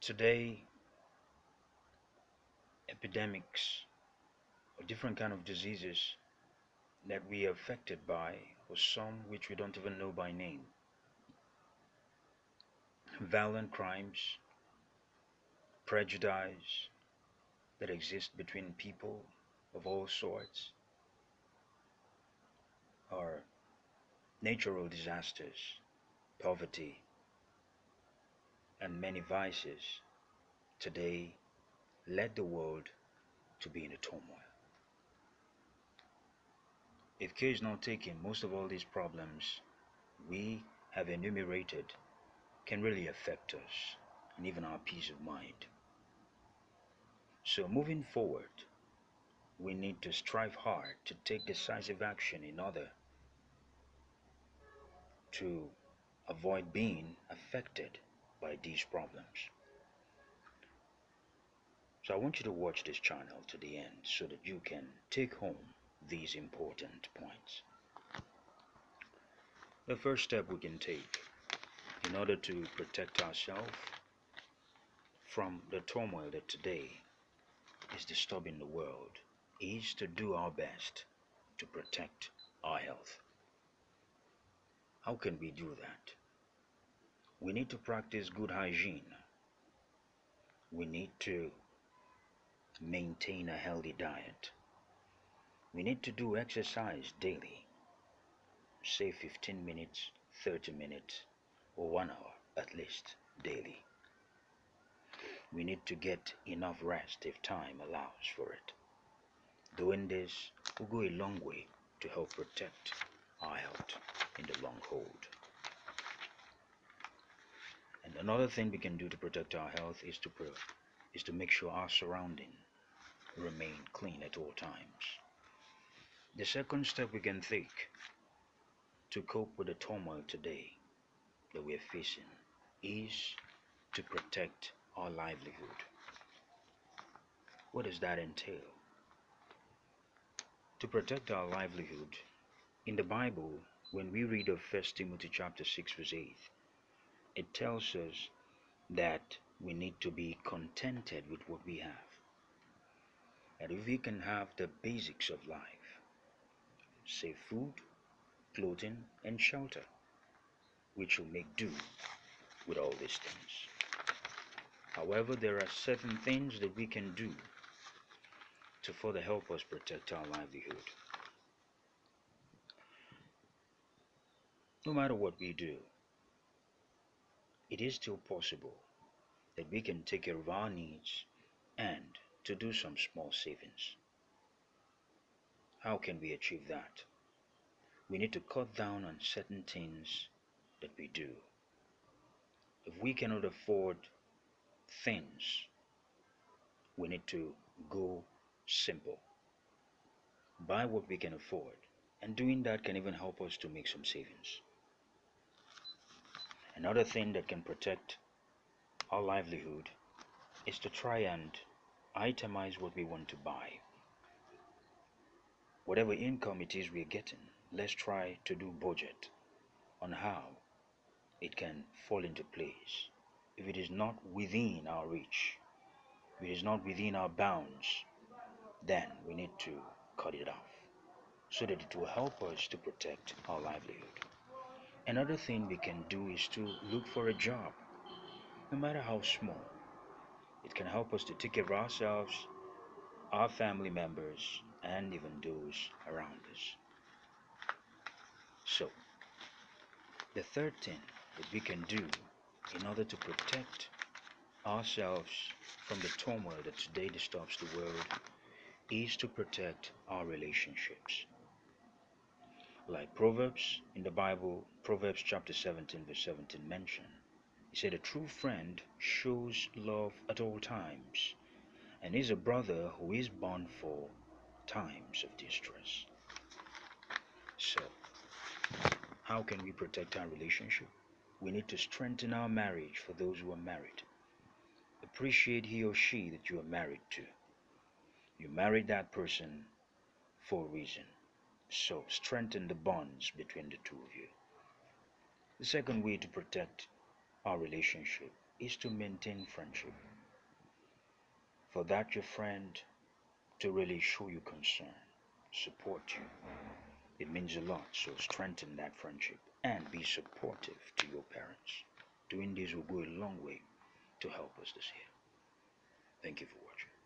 Today, epidemics or different kind of diseases that we are affected by, or some which we don't even know by name, violent crimes, prejudice that exist between people of all sorts, or natural disasters, poverty, and many vices today led the world to be in a turmoil. If care is not taken, most of all these problems we have enumerated can really affect us and even our peace of mind. So, moving forward, we need to strive hard to take decisive action in order to avoid being affected by these problems. So, I want you to watch this channel to the end so that you can take home these important points. The first step we can take in order to protect ourselves from the turmoil that today is disturbing the world is to do our best to protect our health. How can we do that? We need to practice good hygiene. We need to maintain a healthy diet. We need to do exercise daily, say 15 minutes, 30 minutes, or 1 hour at least daily. We need to get enough rest if time allows for it. Doing this will go a long way to help protect our health in the long hold. And another thing we can do to protect our health is to make sure our surroundings remain clean at all times. The second step we can take to cope with the turmoil today that we are facing is to protect our livelihood. What does that entail? To protect our livelihood, in the Bible, when we read of 1 Timothy chapter 6 verse 8, it tells us that we need to be contented with what we have. And if we can have the basics of life, say food, clothing, and shelter, which will make do with all these things. However, there are certain things that we can do to further help us protect our livelihood. No matter what we do, it is still possible that we can take care of our needs and to do some small savings. How can we achieve that? We need to cut down on certain things that we do. If we cannot afford things, we need to go simple. Buy what we can afford, and doing that can even help us to make some savings. Another thing that can protect our livelihood is to try and itemize what we want to buy. Whatever income it is we're getting, let's try to do budget on how it can fall into place. If it is not within our reach, if it is not within our bounds, then we need to cut it off so that it will help us to protect our livelihood. Another thing we can do is to look for a job, no matter how small. It can help us to take care of ourselves, our family members, and even those around us. So, the third thing that we can do in order to protect ourselves from the turmoil that today disturbs the world is to protect our relationships. Like Proverbs in the Bible, Proverbs chapter 17 verse 17 mentioned. He said, a true friend shows love at all times, and is a brother who is born for times of distress. So, how can we protect our relationship? We need to strengthen our marriage for those who are married. Appreciate he or she that you are married to. You married that person for a reason. So, strengthen the bonds between the two of you. The second way to protect our relationship is to maintain friendship. For that your friend to really show you concern, support you, it means a lot. So strengthen that friendship and be supportive to your parents. Doing this will go a long way to help us this year. Thank you for watching.